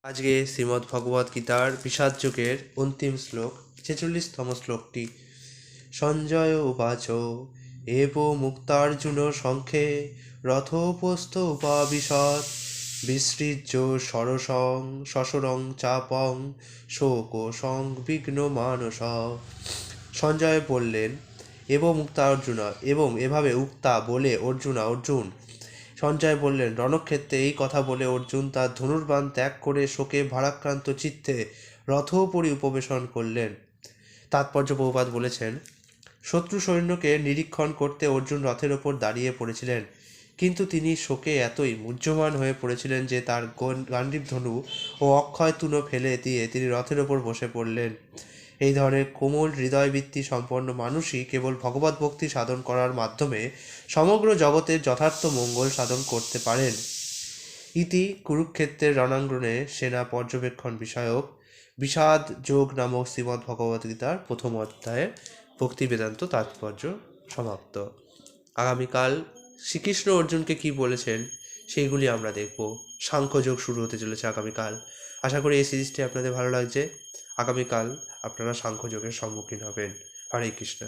আজকে শ্রীমদ্ ভগবদ্ গীতার বিষাদ যুগের অন্তিম শ্লোক 46তম শ্লোকটি। সঞ্জয় উবাচ এব মুক্তার্জুন সংখ্যে রথোপস্থ উপাবিশৎ বিসৃজ্য সরসং শশরং চাপং শোক সংবিঘ্ন মানস। সঞ্জয় বললেন, এবং এভাবে উক্তা বলে অর্জুন সঞ্জয় বললেন, রণক্ষেত্রে এই কথা বলে অর্জুন তার ধনুর্বাণ ত্যাগ করে শোকে ভারাক্রান্ত চিত্তে রথোপরি উপবেশন করলেন। তাৎপর্য প্রভুপাদ বলেছেন, শত্রু সৈন্যকে নিরীক্ষণ করতে অর্জুন রথের ওপর দাঁড়িয়ে পড়েছিলেন, কিন্তু তিনি শোকে এতই মুহ্যমান হয়ে পড়েছিলেন যে তার গান্ডীব ধনু ও অক্ষয় তুনো ফেলে দিয়ে তিনি রথের ওপর বসে পড়লেন। এই ধরনের কোমল হৃদয়বৃত্তি সম্পন্ন মানুষই কেবল ভগবত ভক্তি সাধন করার মাধ্যমে সমগ্র জগতের যথার্থ মঙ্গল সাধন করতে পারেন। ইতি কুরুক্ষেত্রের রণাঙ্গনে সেনা পর্যবেক্ষণ বিষয়ক বিষাদ যোগ নামক শ্রীমদ্ ভগবদ্গীতার প্রথম অধ্যায়ে ভক্তি বেদান্ত তাৎপর্য সমাপ্ত। আগামীকাল শ্রীকৃষ্ণ অর্জুনকে কি বলেছেন সেইগুলি আমরা দেখব। সাংখ্যযোগ শুরু হতে চলেছে আগামীকাল। আশা করি এই সিরিজটি আপনাদের ভালো লাগছে। আগামীকাল আপনারা সাংখ্যযোগের সম্মুখীন হবেন। হরে কৃষ্ণ।